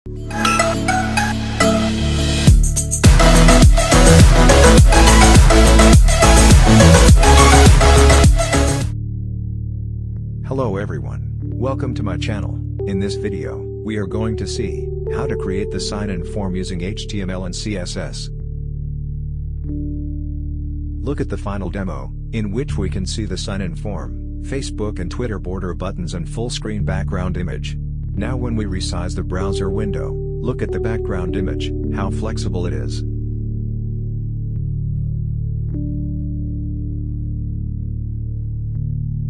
Hello everyone, welcome to my channel. In this video, we are going to see how to create the sign-in form using HTML and CSS. Look at the final demo, in which we can see the sign-in form, Facebook and Twitter border buttons and full screen background image. Now when we resize the browser window, look at the background image, how flexible it is.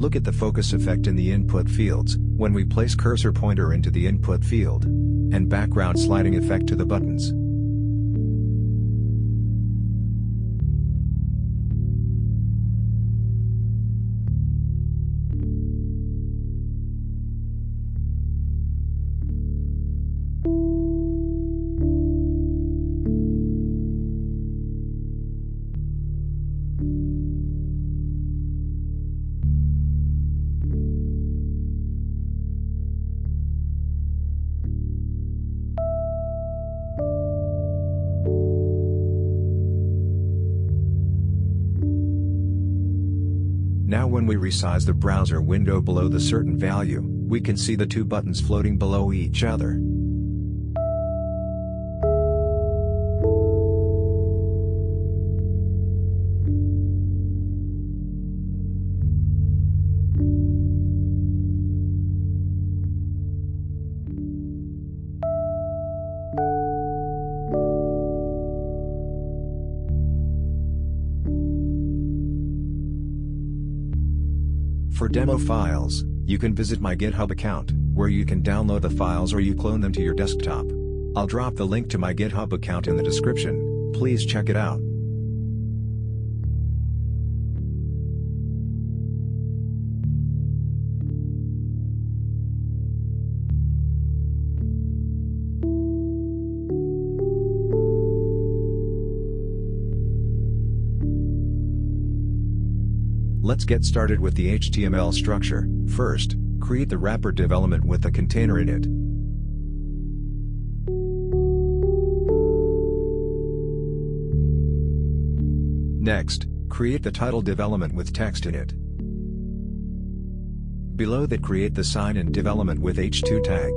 Look at the focus effect in the input fields, when we place cursor pointer into the input field. And background sliding effect to the buttons. Now when we resize the browser window below the certain value, we can see the two buttons floating below each other. For demo files, you can visit my GitHub account, where you can download the files or you clone them to your desktop. I'll drop the link to my GitHub account in the description, please check it out. Let's get started with the HTML structure. First, create the wrapper development with a container in it. Next, create the title development with text in it. Below that, create the sign-in development with h2 tag.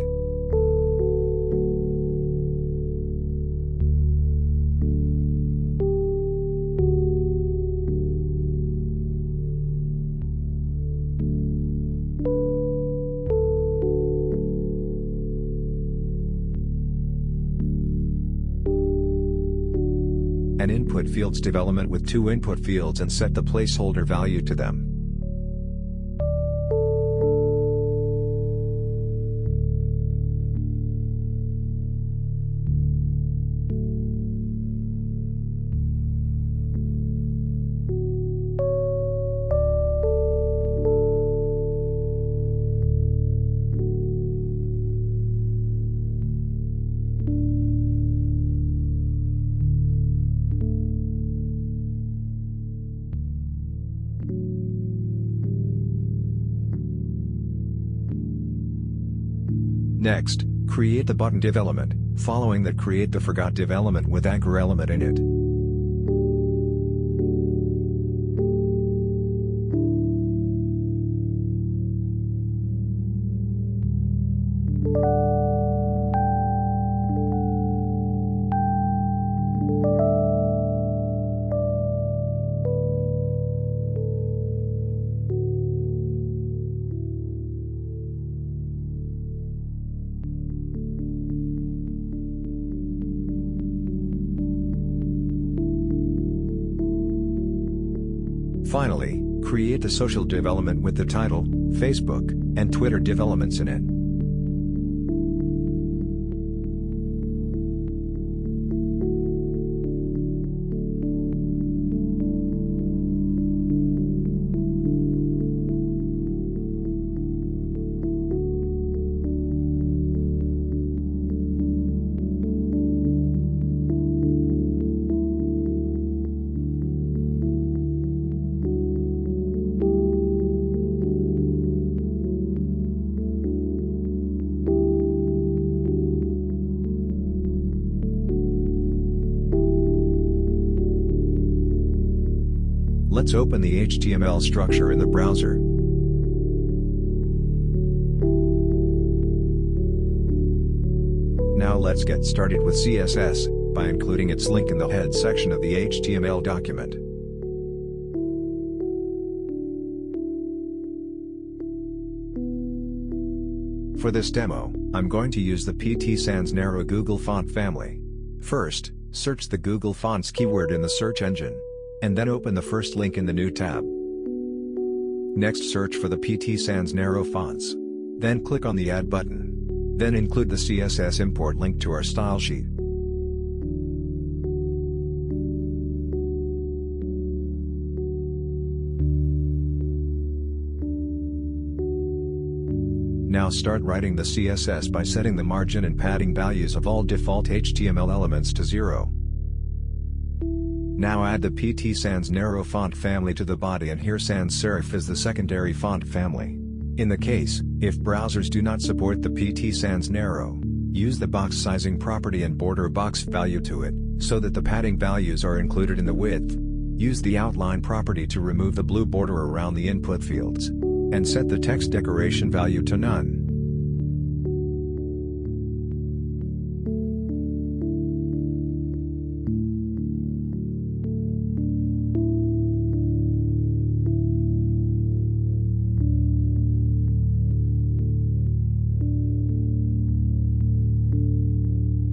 And input fields development with two input fields and set the placeholder value to them. Next, create the button development. Following that, create the forgot development with anchor element in it. Finally, create the social development with the title, Facebook, and Twitter developments in it. Let's open the HTML structure in the browser. Now let's get started with CSS, by including its link in the head section of the HTML document. For this demo, I'm going to use the PT Sans Narrow Google font family. First, search the Google Fonts keyword in the search engine, and then open the first link in the new tab. Next, search for the PT Sans Narrow fonts. Then click on the Add button. Then include the CSS import link to our style sheet. Now start writing the CSS by setting the margin and padding values of all default HTML elements to 0. Now add the PT Sans Narrow font family to the body, and here sans serif is the secondary font family. In the case, if browsers do not support the PT Sans Narrow, use the box sizing property and border box value to it, so that the padding values are included in the width. Use the outline property to remove the blue border around the input fields. And set the text decoration value to none.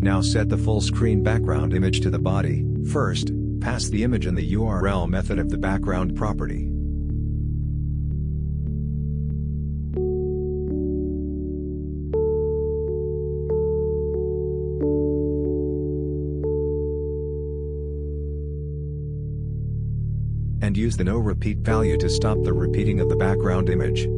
Now set the full screen background image to the body. First, pass the image in the URL method of the background property. And use the no repeat value to stop the repeating of the background image.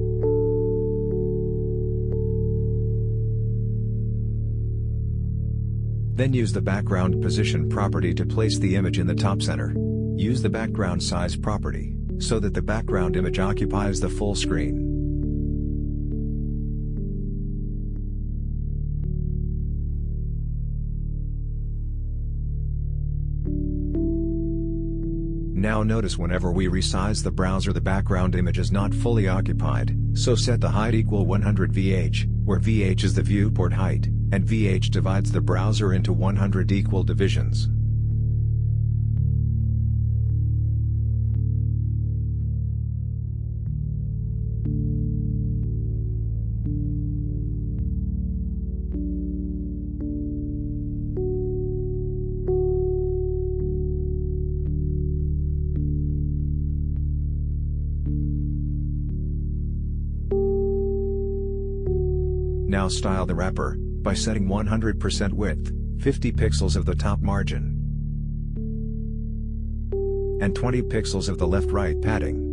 Then use the background position property to place the image in the top center. Use the background size property, so that the background image occupies the full screen. Now notice whenever we resize the browser, the background image is not fully occupied, so set the height equal 100 VH, where VH is the viewport height, and VH divides the browser into 100 equal divisions. Now style the wrapper, by setting 100% width, 50 pixels of the top margin, and 20 pixels of the left-right padding.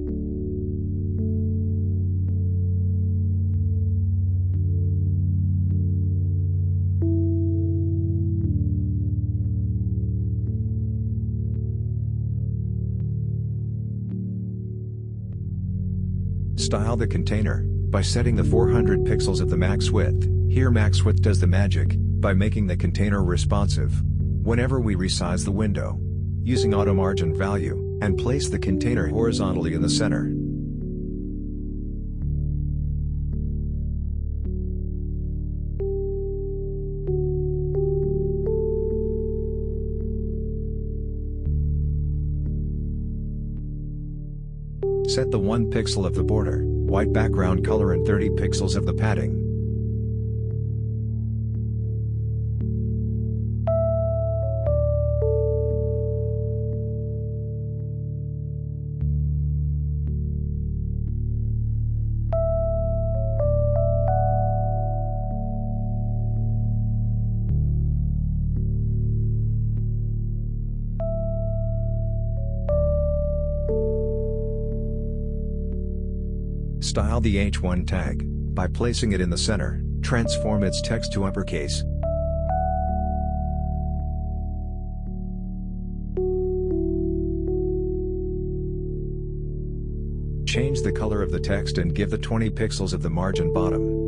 Style the container, by setting the 400 pixels of the max width. Here max width does the magic, by making the container responsive. Whenever we resize the window, using auto margin value, and place the container horizontally in the center. Set the 1 pixel of the border, white background color and 30 pixels of the padding. Style the H1 tag, by placing it in the center, transform its text to uppercase. Change the color of the text and give the 20 pixels of the margin bottom.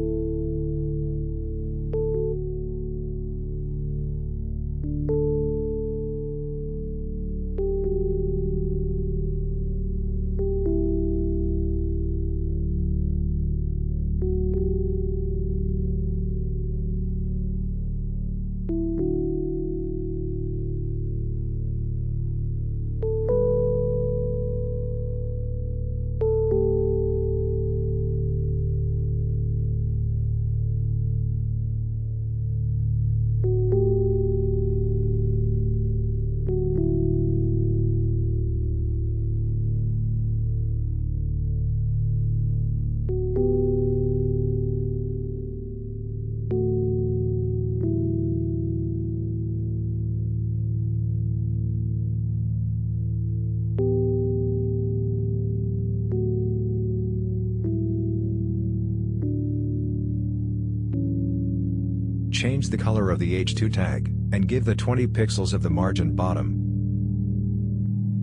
Change the color of the H2 tag, and give the 20 pixels of the margin bottom.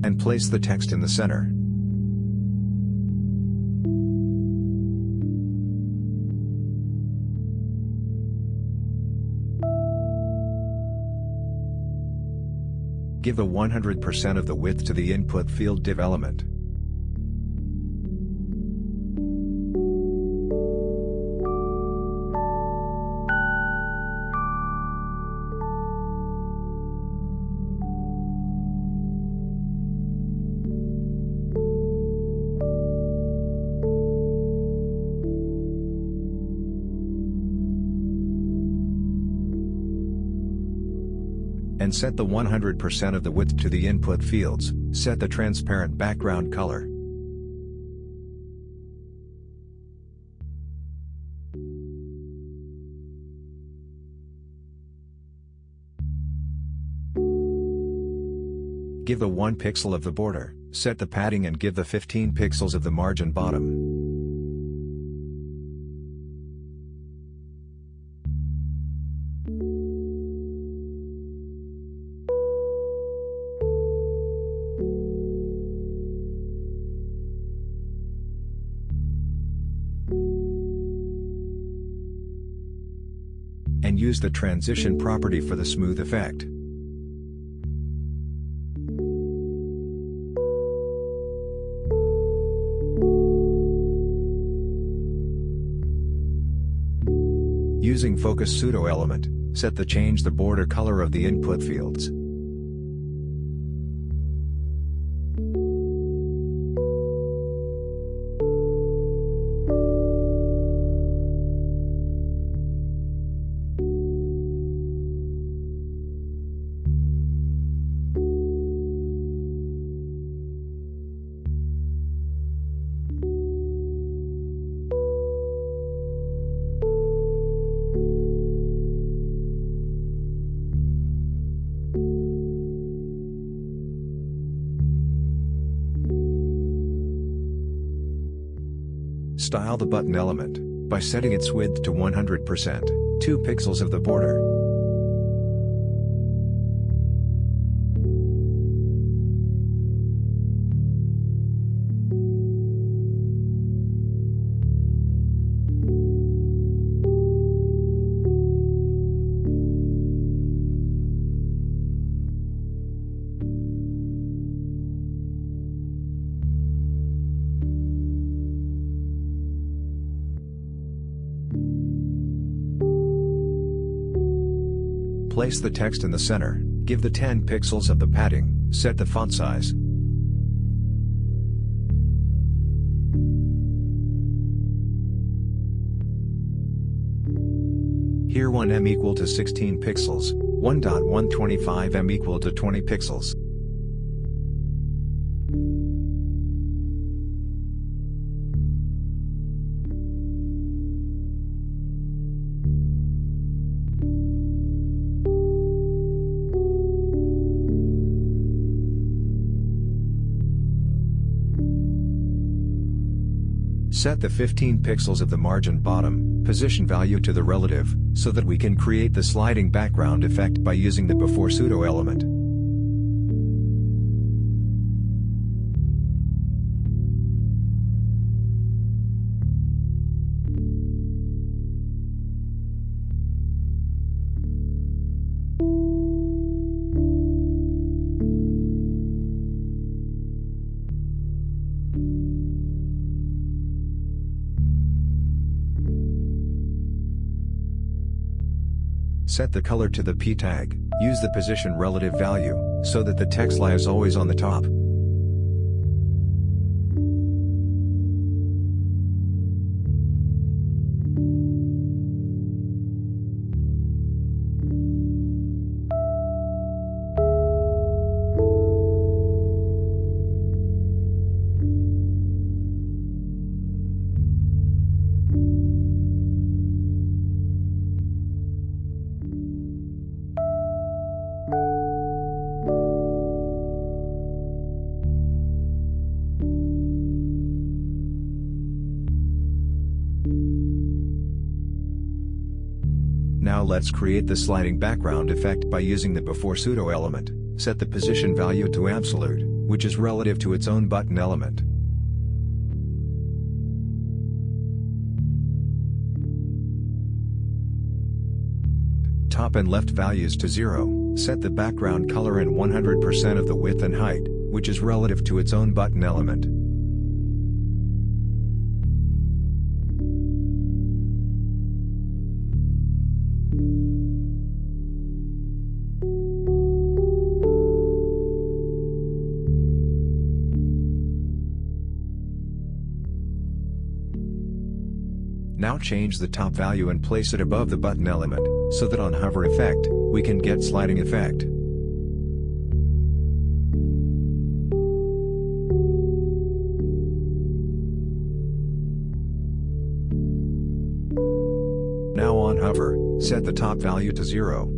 And place the text in the center. Give a 100% of the width to the input field div element. And set the 100% of the width to the input fields. Set the transparent background color. Give the 1 pixel of the border, set the padding and give the 15 pixels of the margin bottom. And use the transition property for the smooth effect. Using focus pseudo element, set the change the border color of the input fields. Style the button element, by setting its width to 100%, 2 pixels of the border. Place the text in the center, give the 10 pixels of the padding, set the font size. Here 1em equal to 16 pixels, 1.125em equal to 20 pixels. Set the 15 pixels of the margin bottom position value to the relative, so that we can create the sliding background effect by using the before pseudo element. Set the color to the P tag. Use the position relative value, so that the text lies always on the top. Now let's create the sliding background effect by using the before pseudo element. Set the position value to absolute, which is relative to its own button element. Top and left values to 0. Set the background color in 100% of the width and height, which is relative to its own button element. Now change the top value and place it above the button element, so that on hover effect, we can get sliding effect. Now on hover, set the top value to 0.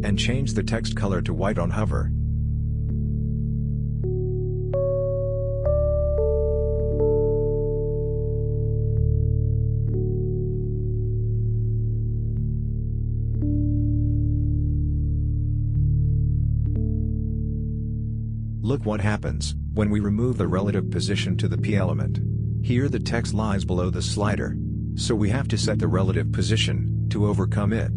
And change the text color to white on hover. Look what happens when we remove the relative position to the P element. Here the text lies below the slider, so we have to set the relative position to overcome it.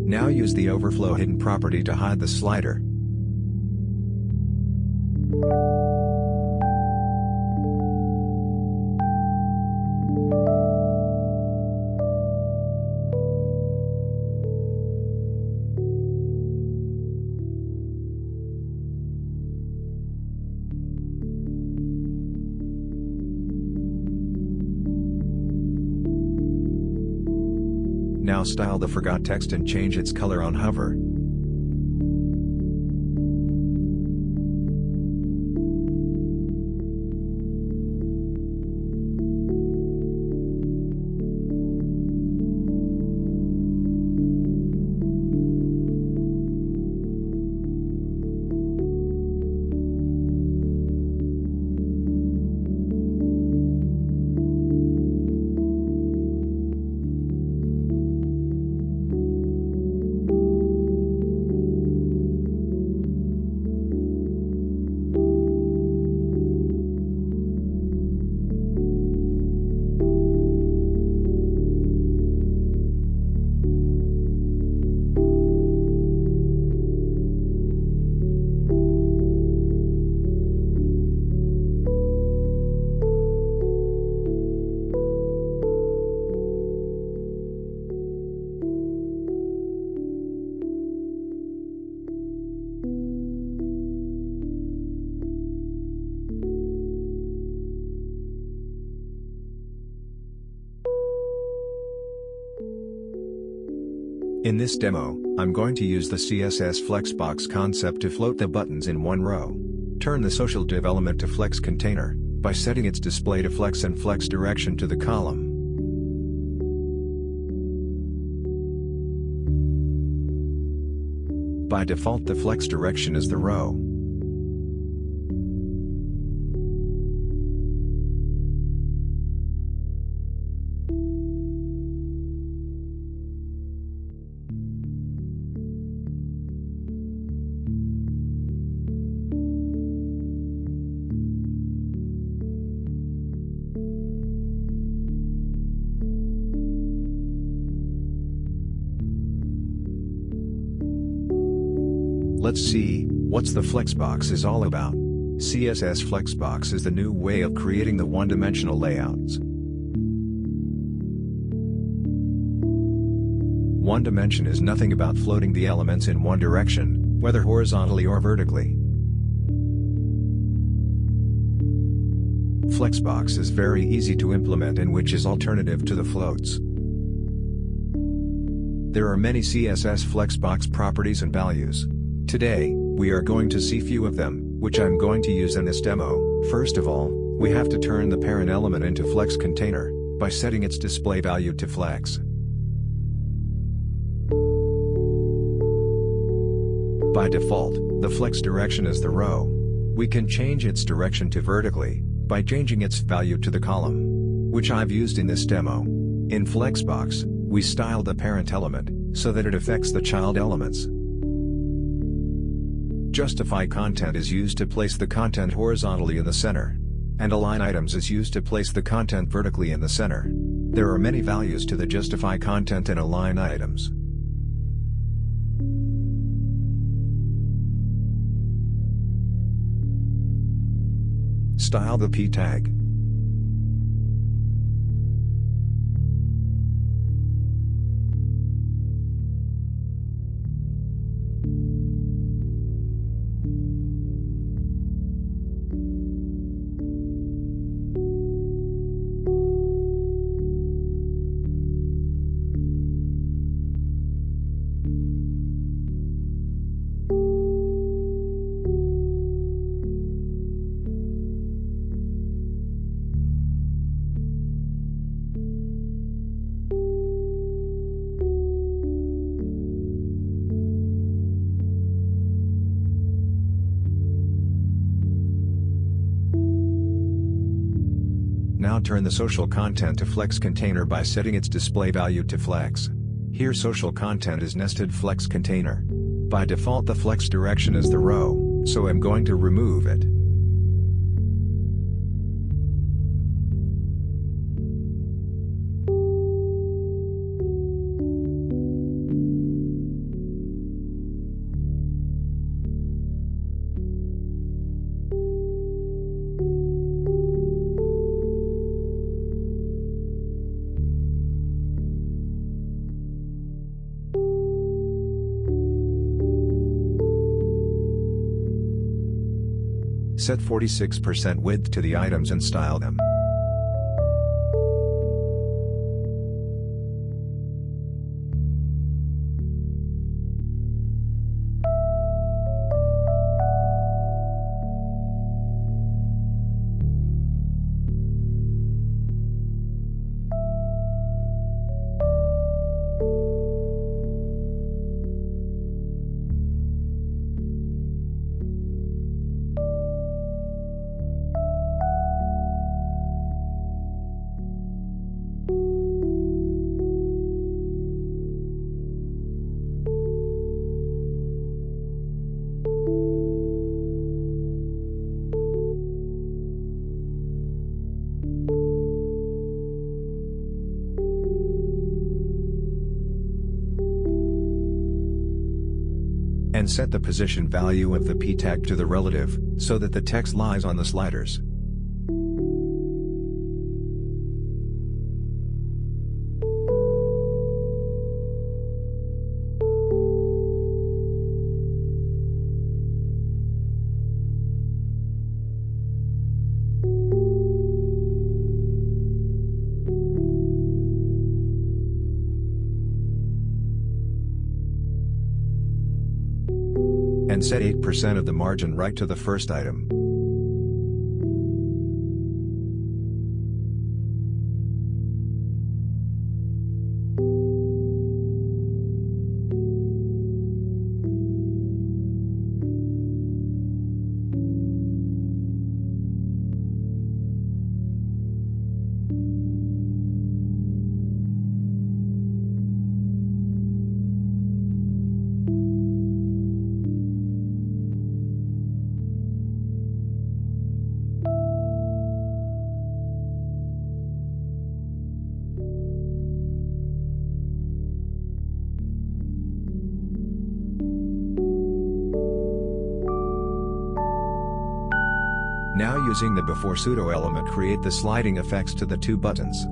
Now use the overflow hidden property to hide the slider. Now style the forgot text and change its color on hover. In this demo, I'm going to use the CSS Flexbox concept to float the buttons in one row. Turn the social div element to flex container, by setting its display to flex and flex direction to the column. By default the flex direction is the row. Let's see what's the Flexbox is all about. CSS Flexbox is the new way of creating the one-dimensional layouts. One dimension is nothing about floating the elements in one direction, whether horizontally or vertically. Flexbox is very easy to implement and which is alternative to the floats. There are many CSS Flexbox properties and values. Today, we are going to see few of them, which I'm going to use in this demo. First of all, we have to turn the parent element into Flex container, by setting its display value to Flex. By default, the Flex direction is the row. We can change its direction to vertically, by changing its value to the column, which I've used in this demo. In Flexbox, we style the parent element, so that it affects the child elements. Justify content is used to place the content horizontally in the center. And align items is used to place the content vertically in the center. There are many values to the justify content and align items. Style the p tag. Now turn the social content to Flex container by setting its display value to Flex. Here social content is nested Flex container. By default the Flex direction is the row, so I'm going to remove it. Set 46% width to the items and style them. And set the position value of the p tag to the relative, so that the text lies on the sliders. And set 8% of the margin right to the first item. using the before pseudo element create the sliding effects to the two buttons.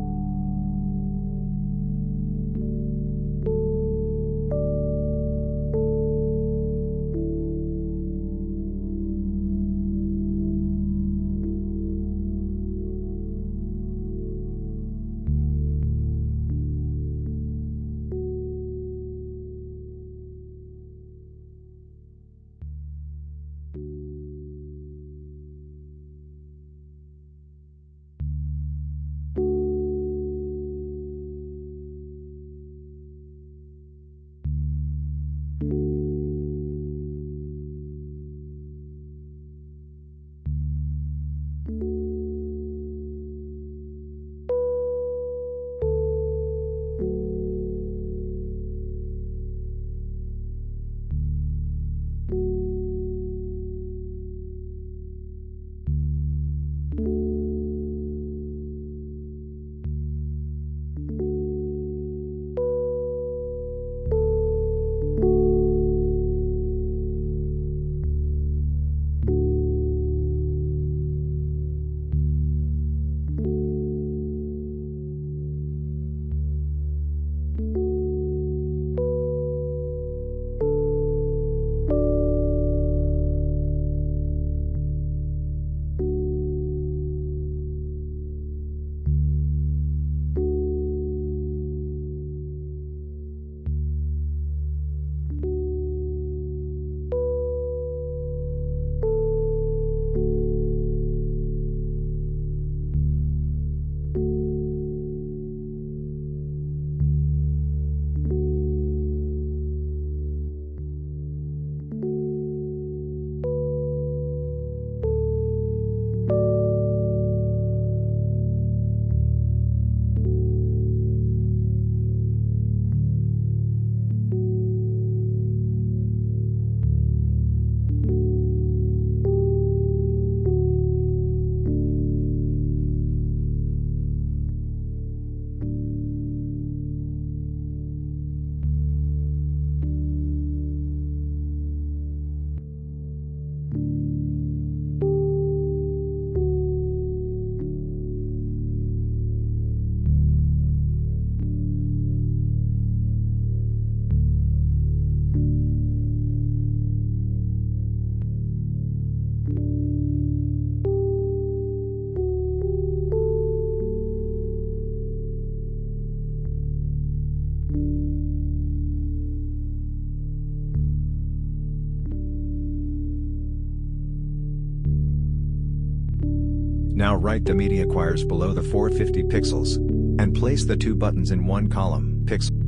Now write the media quires below the 450 pixels. And place the two buttons in one column, pixel.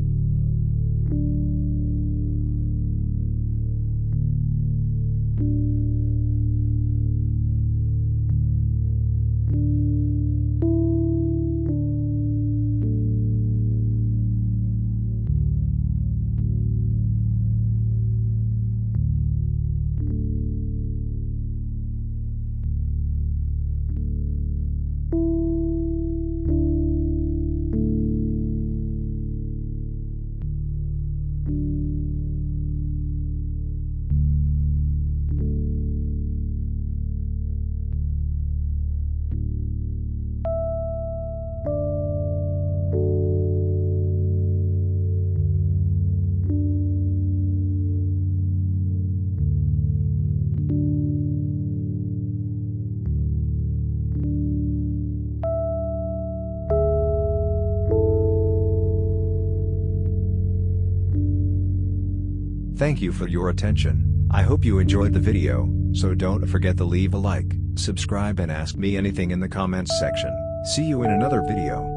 Thank you for your attention. I hope you enjoyed the video, so don't forget to leave a like, subscribe and ask me anything in the comments section. See you in another video.